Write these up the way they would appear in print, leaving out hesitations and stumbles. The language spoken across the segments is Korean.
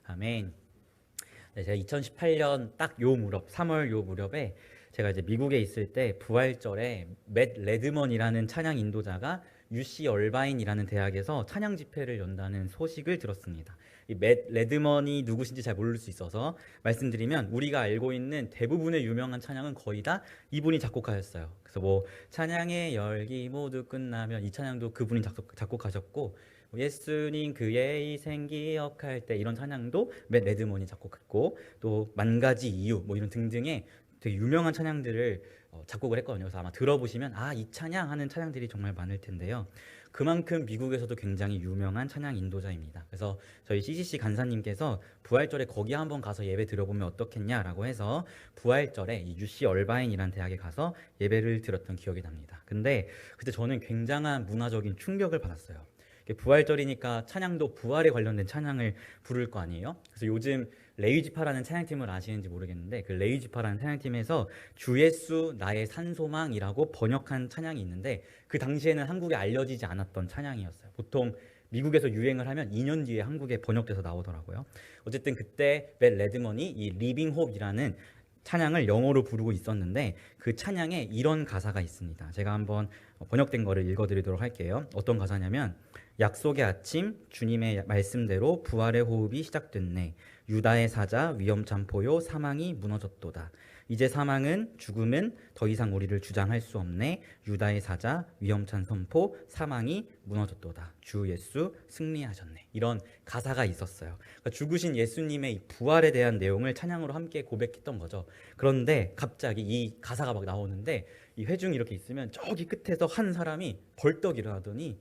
아멘. 네, 제가 2018년 딱 요 무렵, 3월 요 무렵에 제가 이제 미국에 있을 때 부활절에 맷 레드먼이라는 찬양 인도자가 UC 얼바인이라는 대학에서 찬양 집회를 연다는 소식을 들었습니다. 이 맷 레드먼이 누구신지 잘 모를 수 있어서 말씀드리면 우리가 알고 있는 대부분의 유명한 찬양은 거의 다 이분이 작곡하셨어요. 그래서 뭐 찬양의 열기 모두 끝나면 이 찬양도 그분이 작곡하셨고 예수님 그의 희생 기억할 때 이런 찬양도 맷 레드먼이 작곡했고 또 만 가지 이유 뭐 이런 등등의 되게 유명한 찬양들을 작곡을 했거든요. 그래서 아마 들어보시면 이 찬양 하는 찬양들이 정말 많을 텐데요. 그만큼 미국에서도 굉장히 유명한 찬양 인도자입니다. 그래서 저희 CCC 간사님께서 부활절에 거기 한번 가서 예배 드려보면 어떻겠냐라고 해서 부활절에 이 UC 얼바인이라는 대학에 가서 예배를 드렸던 기억이 납니다. 근데 그때 저는 굉장한 문화적인 충격을 받았어요. 부활절이니까 찬양도 부활에 관련된 찬양을 부를 거 아니에요? 그래서 요즘 레이지파라는 찬양팀을 아시는지 모르겠는데 그 레이지파라는 찬양팀에서 주 예수 나의 산소망이라고 번역한 찬양이 있는데 그 당시에는 한국에 알려지지 않았던 찬양이었어요. 보통 미국에서 유행을 하면 2년 뒤에 한국에 번역돼서 나오더라고요. 어쨌든 그때 맷 레드먼이 이 리빙 홉이라는 찬양을 영어로 부르고 있었는데 그 찬양에 이런 가사가 있습니다. 제가 한번 번역된 거를 읽어드리도록 할게요. 어떤 가사냐면 약속의 아침 주님의 말씀대로 부활의 호흡이 시작됐네. 유다의 사자 위험찬포요 사망이 무너졌도다. 이제 사망은 죽음은 더 이상 우리를 주장할 수 없네. 유다의 사자 위험찬 선포 사망이 무너졌도다. 주 예수 승리하셨네. 이런 가사가 있었어요. 그러니까 죽으신 예수님의 이 부활에 대한 내용을 찬양으로 함께 고백했던 거죠. 그런데 갑자기 이 가사가 막 나오는데 이 회중이 이렇게 있으면 저기 끝에서 한 사람이 벌떡 일어나더니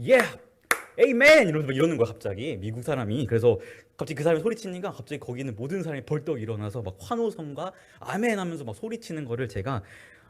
예! 에이맨! 이러면서 막 이러는 거야 갑자기 미국 사람이. 그래서 갑자기 그 사람이 소리치니까 갑자기 거기는 모든 사람이 벌떡 일어나서 막 환호성과 아멘 하면서 막 소리치는 거를 제가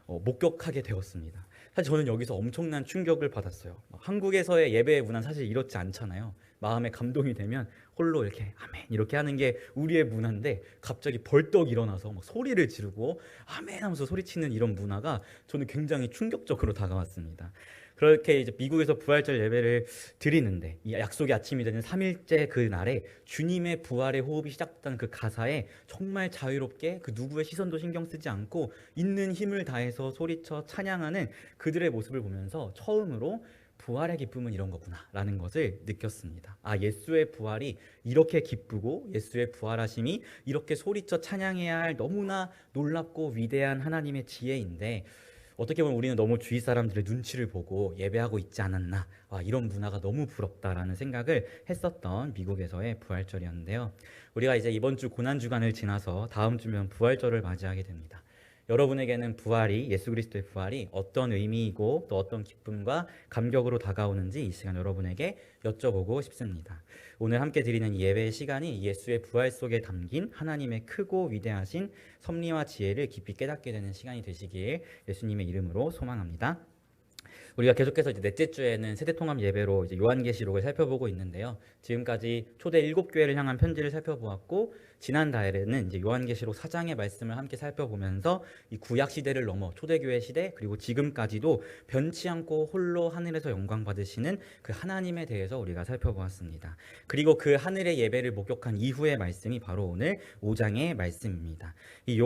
목격하게 되었습니다. 사실 저는 여기서 엄청난 충격을 받았어요. 한국에서의 예배의 문화는 사실 이렇지 않잖아요. 마음에 감동이 되면 홀로 이렇게 아멘 이렇게 하는 게 우리의 문화인데 갑자기 벌떡 일어나서 막 소리를 지르고 아멘 하면서 소리치는 이런 문화가 저는 굉장히 충격적으로 다가왔습니다. 그렇게 이제 미국에서 부활절 예배를 드리는데 이 약속의 아침이 되는 3일째 그 날에 주님의 부활의 호흡이 시작됐다는 그 가사에 정말 자유롭게 그 누구의 시선도 신경 쓰지 않고 있는 힘을 다해서 소리쳐 찬양하는 그들의 모습을 보면서 처음으로 부활의 기쁨은 이런 거구나 라는 것을 느꼈습니다. 예수의 부활이 이렇게 기쁘고 예수의 부활하심이 이렇게 소리쳐 찬양해야 할 너무나 놀랍고 위대한 하나님의 지혜인데 어떻게 보면 우리는 너무 주위 사람들의 눈치를 보고 예배하고 있지 않았나, 이런 문화가 너무 부럽다라는 생각을 했었던 미국에서의 부활절이었는데요. 우리가 이제 이번 주 고난주간을 지나서 다음 주면 부활절을 맞이하게 됩니다. 여러분에게는 부활이, 예수 그리스도의 부활이 어떤 의미이고 또 어떤 기쁨과 감격으로 다가오는지 이 시간 여러분에게 여쭤보고 싶습니다. 오늘 함께 드리는 이 예배의 시간이 예수의 부활 속에 담긴 하나님의 크고 위대하신 섭리와 지혜를 깊이 깨닫게 되는 시간이 되시길 예수님의 이름으로 소망합니다. 우리가 계속해서 이제 넷째 주에는 세대통합 예배로 이제 요한계시록을 살펴보고 있는데요. 지금까지 초대 7교회를 향한 편지를 살펴보았고 지난 달에는 이제 요한계시록 4장의 말씀을 함께 살펴보면서 이 구약 시대를 넘어 초대교회 시대 그리고 지금까지도 변치 않고 홀로 하늘에서 영광 받으시는 그 하나님에 대해서 우리가 살펴보았습니다. 그리고 그 하늘의 예배를 목격한 이후의 말씀이 바로 오늘 5장의 말씀입니다. 이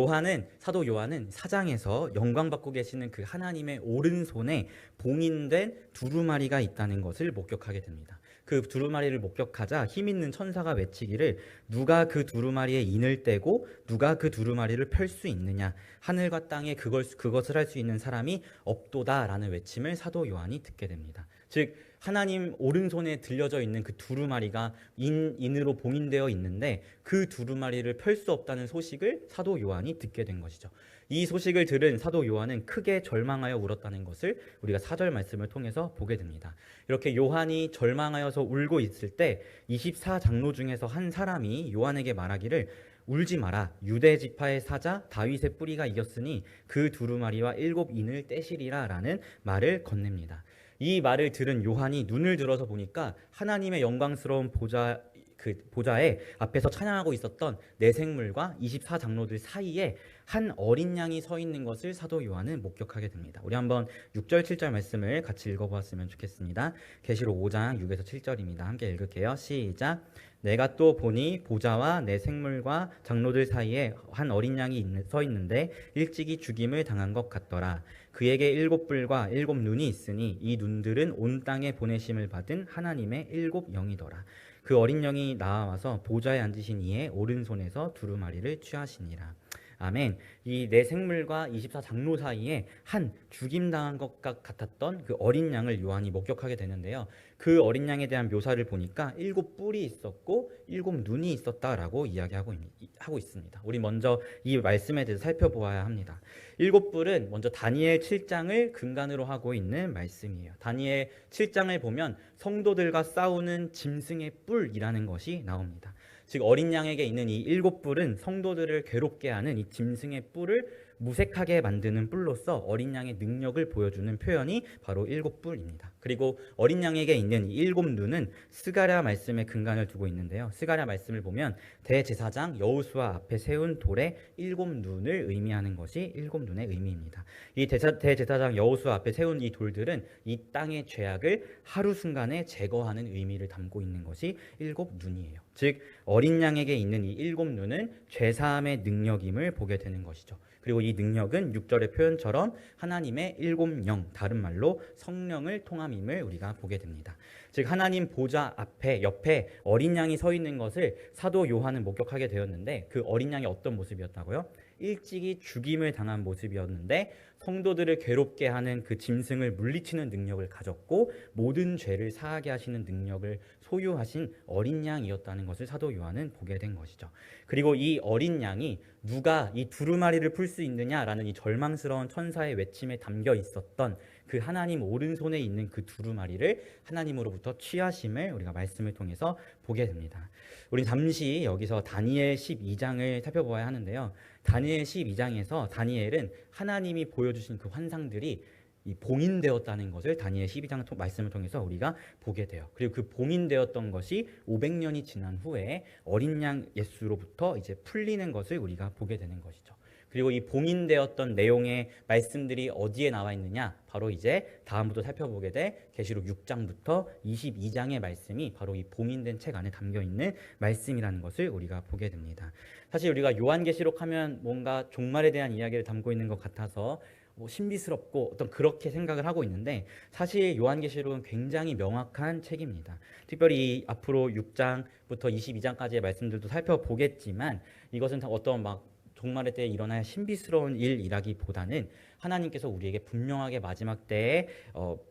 사도 요한은 4장에서 영광 받고 계시는 그 하나님의 오른손에 봉인된 두루마리가 있다는 것을 목격하게 됩니다. 그 두루마리를 목격하자 힘있는 천사가 외치기를 누가 그 두루마리에 인을 떼고 누가 그 두루마리를 펼 수 있느냐 하늘과 땅에 그것을 할 수 있는 사람이 없도다라는 외침을 사도 요한이 듣게 됩니다. 즉 하나님 오른손에 들려져 있는 그 두루마리가 인으로 봉인되어 있는데 그 두루마리를 펼 수 없다는 소식을 사도 요한이 듣게 된 것이죠. 이 소식을 들은 사도 요한은 크게 절망하여 울었다는 것을 우리가 4절 말씀을 통해서 보게 됩니다. 이렇게 요한이 절망하여서 울고 있을 때 24장로 중에서 한 사람이 요한에게 말하기를 울지 마라. 유대 지파의 사자 다윗의 뿌리가 이겼으니 그 두루마리와 7인을 떼시리라 라는 말을 건넵니다. 이 말을 들은 요한이 눈을 들어서 보니까 하나님의 영광스러운 보좌 그 보좌에 앞에서 찬양하고 있었던 네 생물과 24장로들 사이에 한 어린 양이 서 있는 것을 사도 요한은 목격하게 됩니다. 우리 한번 6절 7절 말씀을 같이 읽어보았으면 좋겠습니다. 계시록 5장 6에서 7절입니다. 함께 읽을게요. 시작. 내가 또 보니 보좌와 네 생물과 장로들 사이에 한 어린 양이 서 있는데 일찍이 죽임을 당한 것 같더라. 그에게 7뿔과 7눈이 있으니 이 눈들은 온 땅에 보내심을 받은 하나님의 7영이더라. 그 어린 영이 나와서 보좌에 앉으신 이의 오른손에서 두루마리를 취하시니라. 아멘. 이 네 생물과 24장로 사이에 한 죽임당한 것 같았던 그 어린 양을 요한이 목격하게 되는데요. 그 어린 양에 대한 묘사를 보니까 7뿔이 있었고 7눈이 있었다라고 이야기하고 있습니다. 우리 먼저 이 말씀에 대해서 살펴보아야 합니다. 7뿔은 먼저 다니엘 7장을 근간으로 하고 있는 말씀이에요. 다니엘 7장을 보면 성도들과 싸우는 짐승의 뿔이라는 것이 나옵니다. 즉 어린 양에게 있는 이 7뿔은 성도들을 괴롭게 하는 이 짐승의 뿔을 무색하게 만드는 뿔로서 어린 양의 능력을 보여주는 표현이 바로 7뿔입니다. 그리고 어린 양에게 있는 이 7눈은 스가랴 말씀에 근간을 두고 있는데요. 스가랴 말씀을 보면 대제사장 여호수아 앞에 세운 돌의 7눈을 의미하는 것이 7눈의 의미입니다. 이 대제사장 여호수아 앞에 세운 이 돌들은 이 땅의 죄악을 하루 순간에 제거하는 의미를 담고 있는 것이 7눈이에요. 즉 어린 양에게 있는 이 7눈은 죄사함의 능력임을 보게 되는 것이죠. 그리고 이 능력은 6절의 표현처럼 하나님의 7영, 다른 말로 성령을 통함임을 우리가 보게 됩니다. 즉 하나님 보좌 앞에 옆에 어린 양이 서 있는 것을 사도 요한은 목격하게 되었는데 그 어린 양이 어떤 모습이었다고요? 일찍이 죽임을 당한 모습이었는데 성도들을 괴롭게 하는 그 짐승을 물리치는 능력을 가졌고 모든 죄를 사하게 하시는 능력을 소유하신 어린 양이었다는 것을 사도 요한은 보게 된 것이죠. 그리고 이 어린 양이 누가 이 두루마리를 풀 수 있느냐라는 이 절망스러운 천사의 외침에 담겨 있었던 그 하나님 오른손에 있는 그 두루마리를 하나님으로부터 취하심을 우리가 말씀을 통해서 보게 됩니다. 우리 잠시 여기서 다니엘 12장을 살펴보아야 하는데요. 다니엘 12장에서 다니엘은 하나님이 보여주신 그 환상들이 이 봉인되었다는 것을 다니엘 12장 말씀을 통해서 우리가 보게 돼요. 그리고 그 봉인되었던 것이 500년이 지난 후에 어린 양 예수로부터 이제 풀리는 것을 우리가 보게 되는 것이죠. 그리고 이 봉인되었던 내용의 말씀들이 어디에 나와 있느냐? 바로 이제 다음부터 살펴보게 될 계시록 6장부터 22장의 말씀이 바로 이 봉인된 책 안에 담겨 있는 말씀이라는 것을 우리가 보게 됩니다. 사실 우리가 요한계시록 하면 뭔가 종말에 대한 이야기를 담고 있는 것 같아서 신비스럽고 어떤 그렇게 생각을 하고 있는데 사실 요한계시록은 굉장히 명확한 책입니다. 특별히 앞으로 6장부터 22장까지의 말씀들도 살펴보겠지만 이것은 어떤 막 종말의 때에 일어날 신비스러운 일이라기보다는 하나님께서 우리에게 분명하게 마지막 때에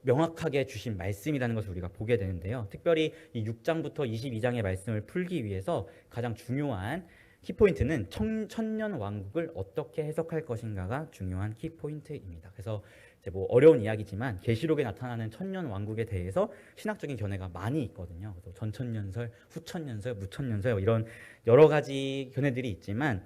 명확하게 주신 말씀이라는 것을 우리가 보게 되는데요. 특별히 이 6장부터 22장의 말씀을 풀기 위해서 가장 중요한 키포인트는 천년 왕국을 어떻게 해석할 것인가가 중요한 키포인트입니다. 그래서 이제 어려운 이야기지만 계시록에 나타나는 천년 왕국에 대해서 신학적인 견해가 많이 있거든요. 그래서 전천년설, 후천년설, 무천년설 이런 여러 가지 견해들이 있지만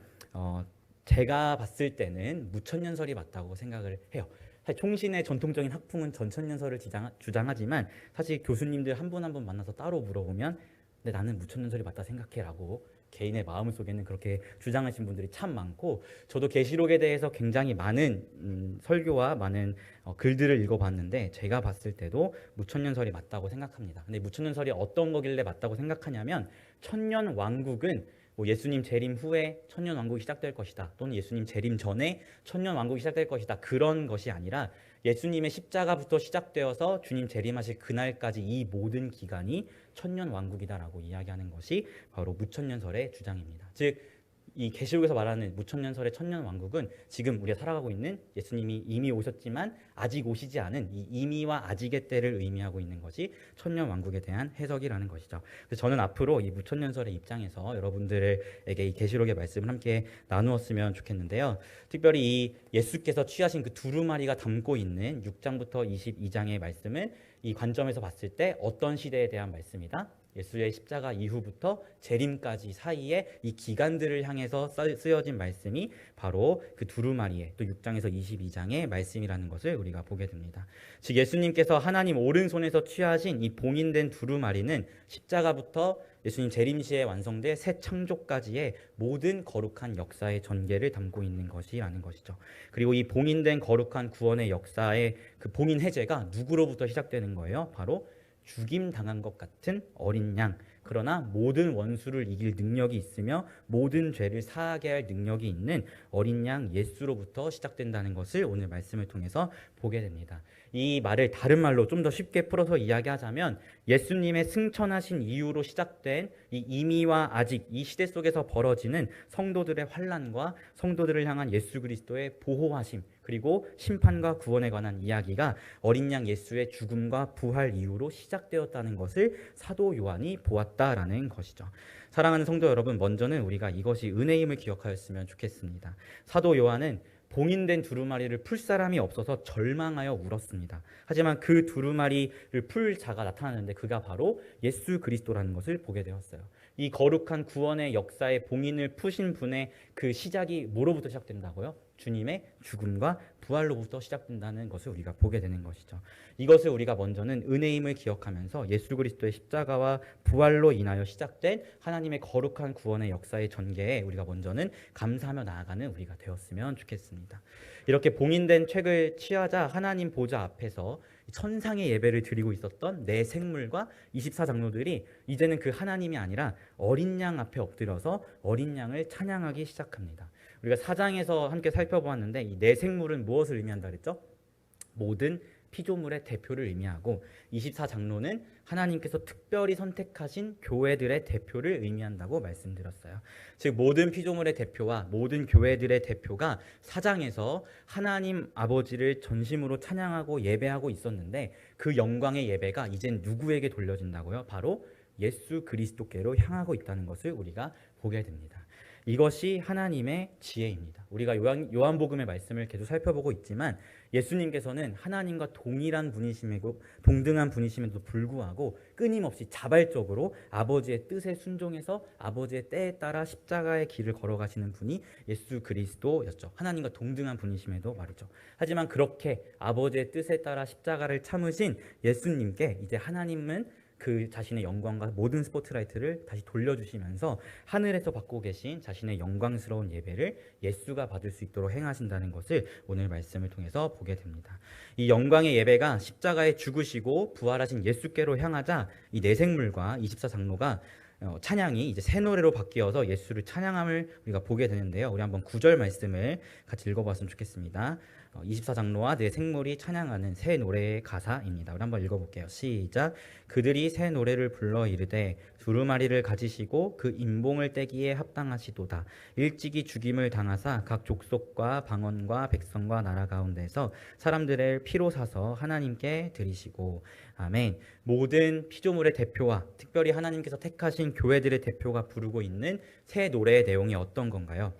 제가 봤을 때는 무천년설이 맞다고 생각을 해요. 사실 총신의 전통적인 학풍은 전천년설을 주장하지만 사실 교수님들 한 분 한 분 만나서 따로 물어보면 근데 나는 무천년설이 맞다 생각해 라고 개인의 마음속에는 그렇게 주장하신 분들이 참 많고 저도 계시록에 대해서 굉장히 많은 설교와 많은 글들을 읽어봤는데 제가 봤을 때도 무천년설이 맞다고 생각합니다. 근데 무천년설이 어떤 거길래 맞다고 생각하냐면 천년 왕국은 예수님 재림 후에 천년 왕국이 시작될 것이다 또는 예수님 재림 전에 천년 왕국이 시작될 것이다 그런 것이 아니라 예수님의 십자가부터 시작되어서 주님 재림하실 그날까지 이 모든 기간이 천년 왕국이다라고 이야기하는 것이 바로 무천년설의 주장입니다. 즉 이 계시록에서 말하는 무천년설의 천년 왕국은 지금 우리가 살아가고 있는 예수님이 이미 오셨지만 아직 오시지 않은 이 이미와 아직의 때를 의미하고 있는 것이 천년 왕국에 대한 해석이라는 것이죠. 그래서 저는 앞으로 이 무천년설의 입장에서 여러분들에게 이 계시록의 말씀을 함께 나누었으면 좋겠는데요. 특별히 이 예수께서 취하신 그 두루마리가 담고 있는 6장부터 22장의 말씀은 이 관점에서 봤을 때 어떤 시대에 대한 말씀이다? 예수의 십자가 이후부터 재림까지 사이에 이 기간들을 향해서 쓰여진 말씀이 바로 그 두루마리의 또 6장에서 22장의 말씀이라는 것을 우리가 보게 됩니다. 즉 예수님께서 하나님 오른손에서 취하신 이 봉인된 두루마리는 십자가부터 예수님 재림시에 완성돼 새 창조까지의 모든 거룩한 역사의 전개를 담고 있는 것이라는 것이죠. 그리고 이 봉인된 거룩한 구원의 역사의 그 봉인 해제가 누구로부터 시작되는 거예요? 바로 죽임 당한 것 같은 어린 양, 그러나 모든 원수를 이길 능력이 있으며 모든 죄를 사하게 할 능력이 있는 어린 양 예수로부터 시작된다는 것을 오늘 말씀을 통해서 보게 됩니다. 이 말을 다른 말로 좀 더 쉽게 풀어서 이야기하자면 예수님의 승천하신 이후로 시작된 이 이미와 아직 이 시대 속에서 벌어지는 성도들의 환난과 성도들을 향한 예수 그리스도의 보호하심, 그리고 심판과 구원에 관한 이야기가 어린 양 예수의 죽음과 부활 이후로 시작되었다는 것을 사도 요한이 보았다라는 것이죠. 사랑하는 성도 여러분, 먼저는 우리가 이것이 은혜임을 기억하였으면 좋겠습니다. 사도 요한은 봉인된 두루마리를 풀 사람이 없어서 절망하여 울었습니다. 하지만 그 두루마리를 풀 자가 나타나는데 그가 바로 예수 그리스도라는 것을 보게 되었어요. 이 거룩한 구원의 역사의 봉인을 푸신 분의 그 시작이 뭐로부터 시작된다고요? 주님의 죽음과 부활로부터 시작된다는 것을 우리가 보게 되는 것이죠. 이것을 우리가 먼저는 은혜임을 기억하면서 예수 그리스도의 십자가와 부활로 인하여 시작된 하나님의 거룩한 구원의 역사의 전개에 우리가 먼저는 감사하며 나아가는 우리가 되었으면 좋겠습니다. 이렇게 봉인된 책을 취하자 하나님 보좌 앞에서 천상의 예배를 드리고 있었던 네 생물과 24장로들이 이제는 그 하나님이 아니라 어린 양 앞에 엎드려서 어린 양을 찬양하기 시작합니다. 우리가 4장에서 함께 살펴보았는데 이 네 생물은 무엇을 의미한다 그랬죠? 모든 피조물의 대표를 의미하고 24장로는 하나님께서 특별히 선택하신 교회들의 대표를 의미한다고 말씀드렸어요. 즉 모든 피조물의 대표와 모든 교회들의 대표가 4장에서 하나님 아버지를 전심으로 찬양하고 예배하고 있었는데 그 영광의 예배가 이젠 누구에게 돌려진다고요? 바로 예수 그리스도께로 향하고 있다는 것을 우리가 보게 됩니다. 이것이 하나님의 지혜입니다. 우리가 요한복음의 말씀을 계속 살펴보고 있지만 예수님께서는 하나님과 동일한 분이심이고 동등한 분이심에도 불구하고 끊임없이 자발적으로 아버지의 뜻에 순종해서 아버지의 때에 따라 십자가의 길을 걸어가시는 분이 예수 그리스도였죠. 하나님과 동등한 분이심에도 말이죠. 하지만 그렇게 아버지의 뜻에 따라 십자가를 참으신 예수님께 이제 하나님은 그 자신의 영광과 모든 스포트라이트를 다시 돌려주시면서 하늘에서 받고 계신 자신의 영광스러운 예배를 예수가 받을 수 있도록 행하신다는 것을 오늘 말씀을 통해서 보게 됩니다. 이 영광의 예배가 십자가에 죽으시고 부활하신 예수께로 향하자 이 네 생물과 24장로가 찬양이 이제 새 노래로 바뀌어서 예수를 찬양함을 우리가 보게 되는데요. 우리 한번 9절 말씀을 같이 읽어봤으면 좋겠습니다. 24장로와 네 생물이 찬양하는 새 노래의 가사입니다. 우리 한번 읽어볼게요. 시작. 그들이 새 노래를 불러 이르되 두루마리를 가지시고 그 인봉을 떼기에 합당하시도다. 일찍이 죽임을 당하사 각 족속과 방언과 백성과 나라 가운데서 사람들의 피로 사서 하나님께 드리시고. 아멘. 모든 피조물의 대표와 특별히 하나님께서 택하신 교회들의 대표가 부르고 있는 새 노래의 내용이 어떤 건가요?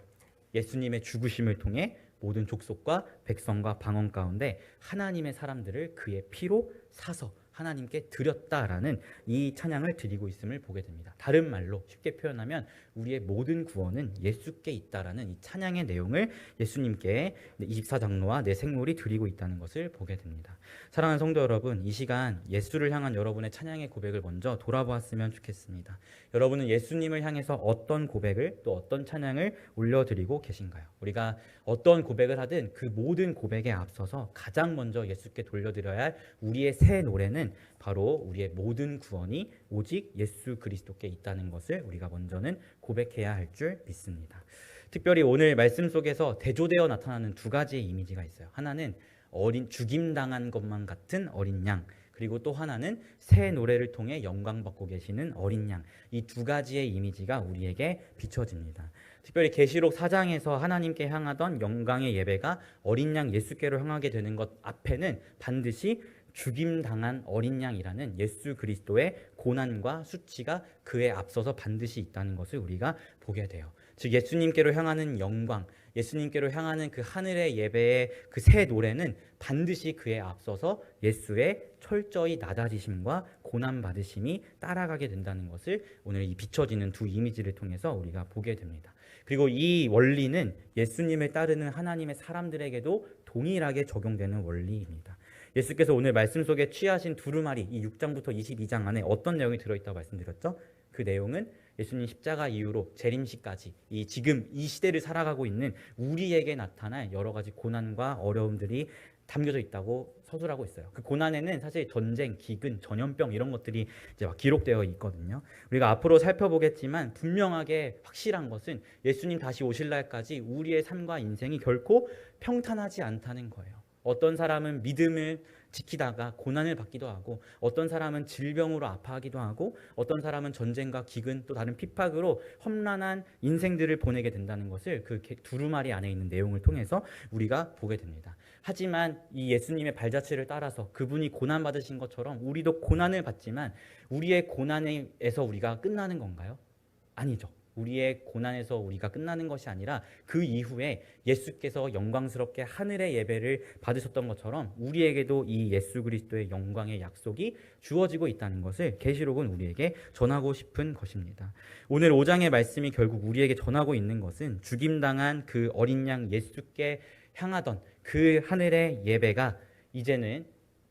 예수님의 죽으심을 통해 모든 족속과 백성과 방언 가운데 하나님의 사람들을 그의 피로 사서 하나님께 드렸다라는 이 찬양을 드리고 있음을 보게 됩니다. 다른 말로 쉽게 표현하면 우리의 모든 구원은 예수께 있다라는 이 찬양의 내용을 예수님께 24장로와 네 생물이 드리고 있다는 것을 보게 됩니다. 사랑하는 성도 여러분, 이 시간 예수를 향한 여러분의 찬양의 고백을 먼저 돌아보았으면 좋겠습니다. 여러분은 예수님을 향해서 어떤 고백을 또 어떤 찬양을 올려드리고 계신가요? 우리가 어떤 고백을 하든 그 모든 고백에 앞서서 가장 먼저 예수께 돌려드려야 할 우리의 새 노래는 바로 우리의 모든 구원이 오직 예수 그리스도께 있다는 것을 우리가 먼저는 고백해야 할 줄 믿습니다. 특별히 오늘 말씀 속에서 대조되어 나타나는 두 가지의 이미지가 있어요. 하나는 죽임당한 것만 같은 어린 양, 그리고 또 하나는 새 노래를 통해 영광받고 계시는 어린 양. 이 두 가지의 이미지가 우리에게 비춰집니다. 특별히 계시록 4장에서 하나님께 향하던 영광의 예배가 어린 양 예수께로 향하게 되는 것 앞에는 반드시 죽임당한 어린 양이라는 예수 그리스도의 고난과 수치가 그에 앞서서 반드시 있다는 것을 우리가 보게 돼요. 즉 예수님께로 향하는 영광, 예수님께로 향하는 그 하늘의 예배의 그 새 노래는 반드시 그에 앞서서 예수의 철저히 낮아지심과 고난받으심이 따라가게 된다는 것을 오늘 이 비춰지는 두 이미지를 통해서 우리가 보게 됩니다. 그리고 이 원리는 예수님을 따르는 하나님의 사람들에게도 동일하게 적용되는 원리입니다. 예수께서 오늘 말씀 속에 취하신 두루마리, 이 6장부터 22장 안에 어떤 내용이 들어있다고 말씀드렸죠? 그 내용은 예수님 십자가 이후로 재림시까지 지금 이 시대를 살아가고 있는 우리에게 나타날 여러 가지 고난과 어려움들이 담겨져 있다고 서술하고 있어요. 그 고난에는 사실 전쟁, 기근, 전염병 이런 것들이 이제 막 기록되어 있거든요. 우리가 앞으로 살펴보겠지만 분명하게 확실한 것은 예수님 다시 오실 날까지 우리의 삶과 인생이 결코 평탄하지 않다는 거예요. 어떤 사람은 믿음을 지키다가 고난을 받기도 하고, 어떤 사람은 질병으로 아파하기도 하고, 어떤 사람은 전쟁과 기근 또 다른 핍박으로 험난한 인생들을 보내게 된다는 것을 그 두루마리 안에 있는 내용을 통해서 우리가 보게 됩니다. 하지만 이 예수님의 발자취를 따라서 그분이 고난 받으신 것처럼 우리도 고난을 받지만 우리의 고난에서 우리가 끝나는 건가요? 아니죠. 우리의 고난에서 우리가 끝나는 것이 아니라 그 이후에 예수께서 영광스럽게 하늘의 예배를 받으셨던 것처럼 우리에게도 이 예수 그리스도의 영광의 약속이 주어지고 있다는 것을 계시록은 우리에게 전하고 싶은 것입니다. 오늘 5장의 말씀이 결국 우리에게 전하고 있는 것은 죽임당한 그 어린 양 예수께 향하던 그 하늘의 예배가 이제는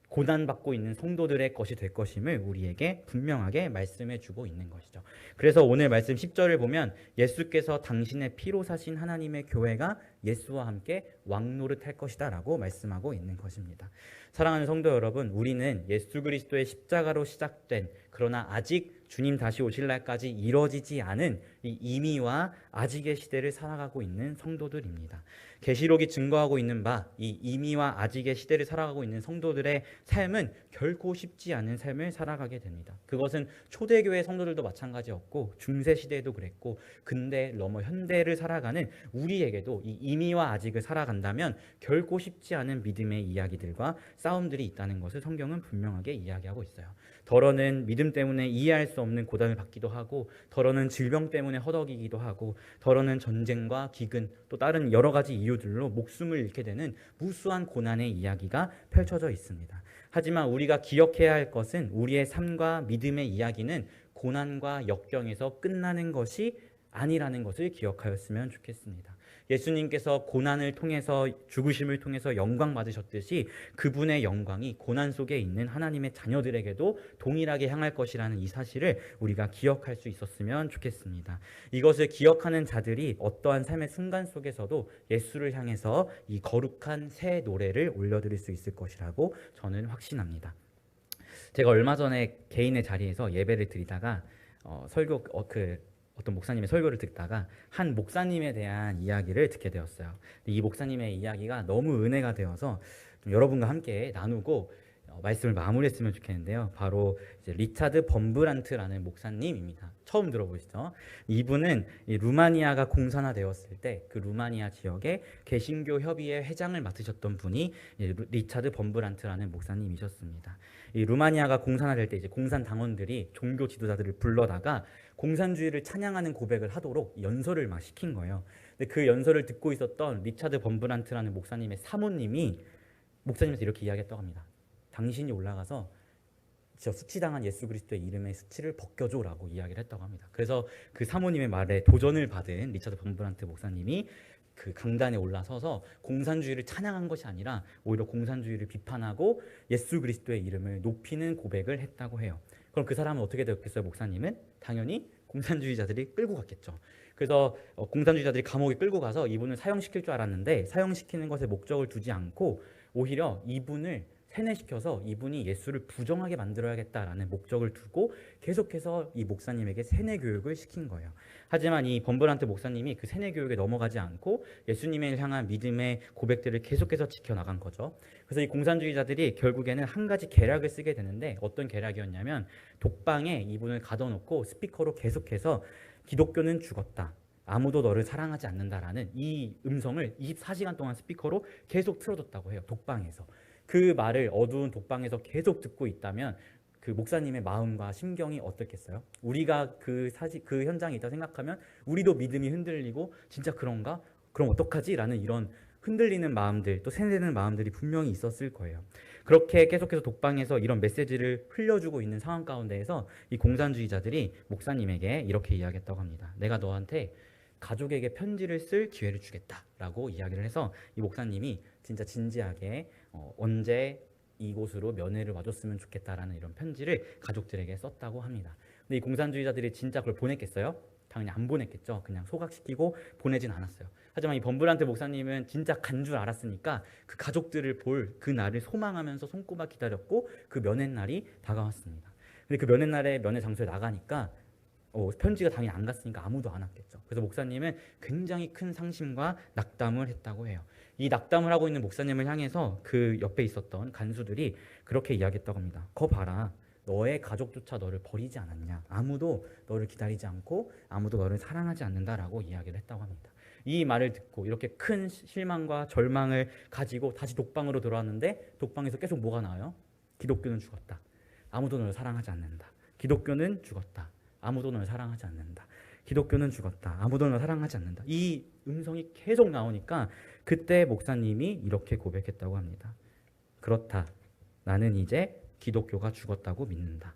고난받고 있는 성도들의 것이 될 것임을 우리에게 분명하게 말씀해 주고 있는 것이죠. 그래서 오늘 말씀 10절을 보면 예수께서 당신의 피로 사신 하나님의 교회가 예수와 함께 왕노릇할 것이다 라고 말씀하고 있는 것입니다. 사랑하는 성도 여러분, 우리는 예수 그리스도의 십자가로 시작된 그러나 아직 주님 다시 오실 날까지 이뤄지지 않은 이 이미와 아직의 시대를 살아가고 있는 성도들입니다. 계시록이 증거하고 있는 바 이 이미와 아직의 시대를 살아가고 있는 성도들의 삶은 결코 쉽지 않은 삶을 살아가게 됩니다. 그것은 초대교회 성도들도 마찬가지였고 중세 시대에도 그랬고 근대 넘어 현대를 살아가는 우리에게도 이 이미와 아직을 살아간다면 결코 쉽지 않은 믿음의 이야기들과 싸움들이 있다는 것을 성경은 분명하게 이야기하고 있어요. 더러는 믿음 때문에 이해할 수 없는 고난을 받기도 하고, 더러는 질병 때문에 허덕이기도 하고, 더러는 전쟁과 기근 또 다른 여러 가지 이유들로 목숨을 잃게 되는 무수한 고난의 이야기가 펼쳐져 있습니다. 하지만 우리가 기억해야 할 것은 우리의 삶과 믿음의 이야기는 고난과 역경에서 끝나는 것이 아니라는 것을 기억하였으면 좋겠습니다. 예수님께서 고난을 통해서 죽으심을 통해서 영광 받으셨듯이 그분의 영광이 고난 속에 있는 하나님의 자녀들에게도 동일하게 향할 것이라는 이 사실을 우리가 기억할 수 있었으면 좋겠습니다. 이것을 기억하는 자들이 어떠한 삶의 순간 속에서도 예수를 향해서 이 거룩한 새 노래를 올려드릴 수 있을 것이라고 저는 확신합니다. 제가 얼마 전에 개인의 자리에서 예배를 드리다가 어떤 목사님의 설교를 듣다가 한 목사님에 대한 이야기를 듣게 되었어요. 이 목사님의 이야기가 너무 은혜가 되어서 좀 여러분과 함께 나누고 말씀을 마무리했으면 좋겠는데요. 바로 이제 리차드 범브란트라는 목사님입니다. 처음 들어보시죠? 이분은 루마니아가 공산화되었을 때 그 루마니아 지역의 개신교 협의회 회장을 맡으셨던 분이 리차드 범브란트라는 목사님이셨습니다. 이 루마니아가 공산화될 때 이제 공산 당원들이 종교 지도자들을 불러다가 공산주의를 찬양하는 고백을 하도록 연설을 막 시킨 거예요. 근데 그 연설을 듣고 있었던 리차드 범브란트라는 목사님의 사모님이 목사님한테 이렇게 이야기했다고 합니다. 당신이 올라가서 저 수치당한 예수 그리스도의 이름의 수치를 벗겨줘라고 이야기를 했다고 합니다. 그래서 그 사모님의 말에 도전을 받은 리차드 범브란트 목사님이 그 강단에 올라서서 공산주의를 찬양한 것이 아니라 오히려 공산주의를 비판하고 예수 그리스도의 이름을 높이는 고백을 했다고 해요. 그럼 그 사람은 어떻게 되었겠어요? 목사님은 당연히 공산주의자들이 끌고 갔겠죠. 그래서 공산주의자들이 감옥에 끌고 가서 이분을 사형시킬 줄 알았는데 사형시키는 것에 목적을 두지 않고 오히려 이분을 세뇌시켜서 이분이 예수를 부정하게 만들어야겠다라는 목적을 두고 계속해서 이 목사님에게 세뇌 교육을 시킨 거예요. 하지만 이 범브란트 목사님이 그 세뇌 교육에 넘어가지 않고 예수님을 향한 믿음의 고백들을 계속해서 지켜나간 거죠. 그래서 이 공산주의자들이 결국에는 한 가지 계략을 쓰게 되는데 어떤 계략이었냐면 독방에 이분을 가둬놓고 스피커로 계속해서 기독교는 죽었다. 아무도 너를 사랑하지 않는다라는 이 음성을 24시간 동안 스피커로 계속 틀어줬다고 해요. 독방에서. 그 말을 어두운 독방에서 계속 듣고 있다면 그 목사님의 마음과 심경이 어떻겠어요? 우리가 그 현장에 있다 생각하면 우리도 믿음이 흔들리고 진짜 그런가? 그럼 어떡하지? 라는 이런 흔들리는 마음들, 또 세뇌되는 마음들이 분명히 있었을 거예요. 그렇게 계속해서 독방에서 이런 메시지를 흘려주고 있는 상황 가운데에서 이 공산주의자들이 목사님에게 이렇게 이야기했다고 합니다. 내가 너한테 가족에게 편지를 쓸 기회를 주겠다라고 이야기를 해서 이 목사님이 진짜 진지하게 언제 이곳으로 면회를 와줬으면 좋겠다라는 이런 편지를 가족들에게 썼다고 합니다. 근데 이 공산주의자들이 진짜 그걸 보냈겠어요? 당연히 안 보냈겠죠. 그냥 소각시키고 보내진 않았어요. 하지만 이 범브란트 목사님은 진짜 간 줄 알았으니까 그 가족들을 볼 그 날을 소망하면서 손꼽아 기다렸고 그 면회 날이 다가왔습니다. 근데 그 면회 날에 면회 장소에 나가니까 편지가 당연히 안 갔으니까 아무도 안 왔겠죠. 그래서 목사님은 굉장히 큰 상심과 낙담을 했다고 해요. 이 낙담을 하고 있는 목사님을 향해서 그 옆에 있었던 간수들이 그렇게 이야기했다고 합니다. 거 봐라. 너의 가족조차 너를 버리지 않았냐. 아무도 너를 기다리지 않고 아무도 너를 사랑하지 않는다라고 이야기를 했다고 합니다. 이 말을 듣고 이렇게 큰 실망과 절망을 가지고 다시 독방으로 돌아왔는데 독방에서 계속 뭐가 나와요? 기독교는 죽었다. 아무도 너를 사랑하지 않는다. 기독교는 죽었다. 아무도 너를 사랑하지 않는다. 기독교는 죽었다. 아무도 너를 사랑하지 않는다. 이 음성이 계속 나오니까 그때 목사님이 이렇게 고백했다고 합니다. 그렇다. 나는 이제 기독교가 죽었다고 믿는다.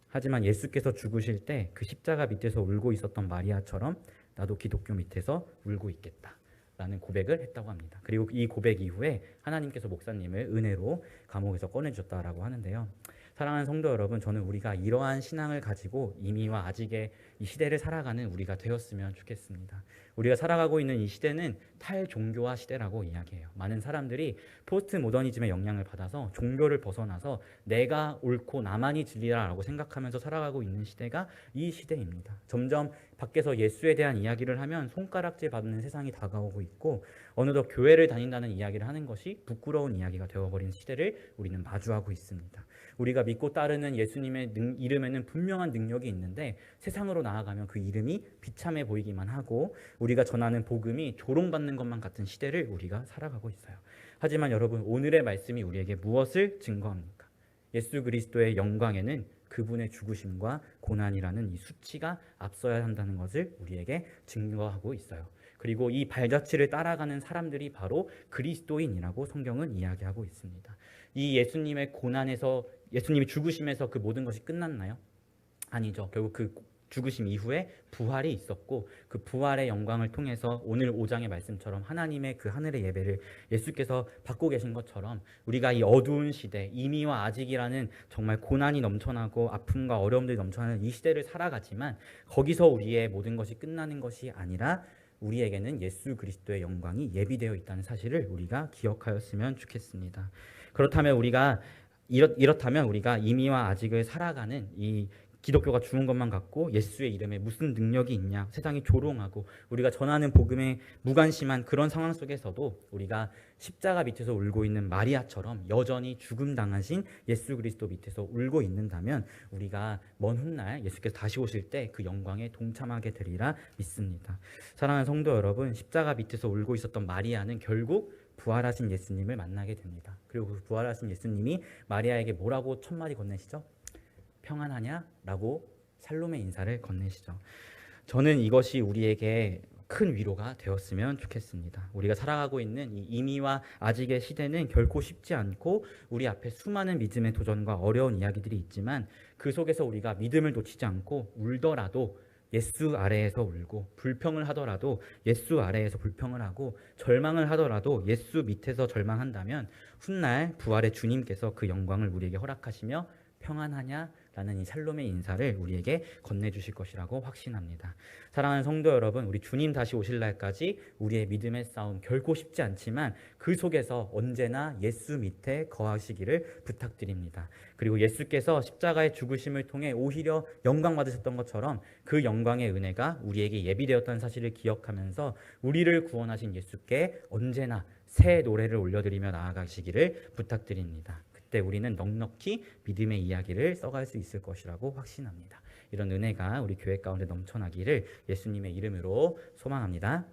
하지만 예수께서 죽으실 때 그 십자가 밑에서 울고 있었던 마리아처럼 나도 기독교 밑에서 울고 있겠다. 라는 고백을 했다고 합니다. 그리고 이 고백 이후에 하나님께서 목사님을 은혜로 감옥에서 꺼내주셨다라고 하는데요. 사랑하는 성도 여러분, 저는 우리가 이러한 신앙을 가지고 이미와 아직의 이 시대를 살아가는 우리가 되었으면 좋겠습니다. 우리가 살아가고 있는 이 시대는 탈종교화 시대라고 이야기해요. 많은 사람들이 포스트 모더니즘의 영향을 받아서 종교를 벗어나서 내가 옳고 나만이 진리라고 생각하면서 살아가고 있는 시대가 이 시대입니다. 점점 밖에서 예수에 대한 이야기를 하면 손가락질 받는 세상이 다가오고 있고 어느덧 교회를 다닌다는 이야기를 하는 것이 부끄러운 이야기가 되어버린 시대를 우리는 마주하고 있습니다. 우리가 믿고 따르는 예수님의 이름에는 분명한 능력이 있는데 세상으로 나아가면 그 이름이 비참해 보이기만 하고 우리가 전하는 복음이 조롱받는 것만 같은 시대를 우리가 살아가고 있어요. 하지만 여러분, 오늘의 말씀이 우리에게 무엇을 증거합니까? 예수 그리스도의 영광에는 그분의 죽으심과 고난이라는 이 수치가 앞서야 한다는 것을 우리에게 증거하고 있어요. 그리고 이 발자취를 따라가는 사람들이 바로 그리스도인이라고 성경은 이야기하고 있습니다. 이 예수님의 고난에서, 예수님이 죽으심에서 그 모든 것이 끝났나요? 아니죠. 결국 그 죽으심 이후에 부활이 있었고 그 부활의 영광을 통해서 오늘 5장의 말씀처럼 하나님의 그 하늘의 예배를 예수께서 받고 계신 것처럼 우리가 이 어두운 시대, 이미와 아직이라는 정말 고난이 넘쳐나고 아픔과 어려움들이 넘쳐나는 이 시대를 살아가지만 거기서 우리의 모든 것이 끝나는 것이 아니라 우리에게는 예수 그리스도의 영광이 예비되어 있다는 사실을 우리가 기억하였으면 좋겠습니다. 그렇다면 우리가 이렇다면 우리가 이미와 아직을 살아가는 이 기독교가 죽은 것만 같고 예수의 이름에 무슨 능력이 있냐, 세상이 조롱하고 우리가 전하는 복음에 무관심한 그런 상황 속에서도 우리가 십자가 밑에서 울고 있는 마리아처럼 여전히 죽음 당하신 예수 그리스도 밑에서 울고 있는다면 우리가 먼 훗날 예수께서 다시 오실 때 그 영광에 동참하게 되리라 믿습니다. 사랑하는 성도 여러분, 십자가 밑에서 울고 있었던 마리아는 결국 부활하신 예수님을 만나게 됩니다. 그리고 그 부활하신 예수님이 마리아에게 뭐라고 첫 마디 건네시죠? 평안하냐? 라고 샬롬의 인사를 건네시죠. 저는 이것이 우리에게 큰 위로가 되었으면 좋겠습니다. 우리가 살아가고 있는 이 이미와 아직의 시대는 결코 쉽지 않고 우리 앞에 수많은 믿음의 도전과 어려운 이야기들이 있지만 그 속에서 우리가 믿음을 놓치지 않고 울더라도 예수 아래에서 울고 불평을 하더라도 예수 아래에서 불평을 하고 절망을 하더라도 예수 밑에서 절망한다면 훗날 부활의 주님께서 그 영광을 우리에게 허락하시며 평안하냐? 라는 이 샬롬의 인사를 우리에게 건네주실 것이라고 확신합니다. 사랑하는 성도 여러분, 우리 주님 다시 오실 날까지 우리의 믿음의 싸움 결코 쉽지 않지만 그 속에서 언제나 예수 밑에 거하시기를 부탁드립니다. 그리고 예수께서 십자가의 죽으심을 통해 오히려 영광 받으셨던 것처럼 그 영광의 은혜가 우리에게 예비되었다는 사실을 기억하면서 우리를 구원하신 예수께 언제나 새 노래를 올려드리며 나아가시기를 부탁드립니다. 그때 우리는 넉넉히 믿음의 이야기를 써갈 수 있을 것이라고 확신합니다. 이런 은혜가 우리 교회 가운데 넘쳐나기를 예수님의 이름으로 소망합니다.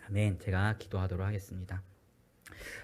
아멘. 제가 기도하도록 하겠습니다.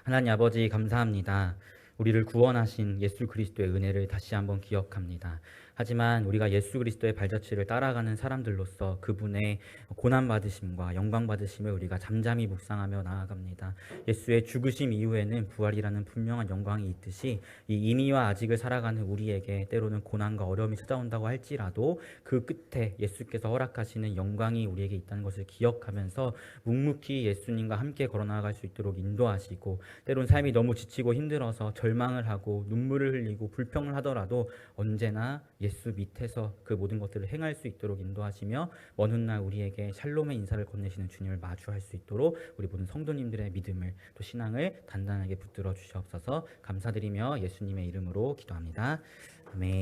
하나님 아버지 감사합니다. 우리를 구원하신 예수 그리스도의 은혜를 다시 한번 기억합니다. 하지만 우리가 예수 그리스도의 발자취를 따라가는 사람들로서 그분의 고난받으심과 영광받으심을 우리가 잠잠히 묵상하며 나아갑니다. 예수의 죽으심 이후에는 부활이라는 분명한 영광이 있듯이 이 이미와 아직을 살아가는 우리에게 때로는 고난과 어려움이 찾아온다고 할지라도 그 끝에 예수께서 허락하시는 영광이 우리에게 있다는 것을 기억하면서 묵묵히 예수님과 함께 걸어나갈 수 있도록 인도하시고 때로는 삶이 너무 지치고 힘들어서 절망을 하고 눈물을 흘리고 불평을 하더라도 언제나 예수 밑에서 그 모든 것들을 행할 수 있도록 인도하시며 먼 훗날 우리에게 샬롬의 인사를 건네시는 주님을 마주할 수 있도록 우리 모든 성도님들의 믿음을 또 신앙을 단단하게 붙들어 주시옵소서. 감사드리며 예수님의 이름으로 기도합니다. 아멘.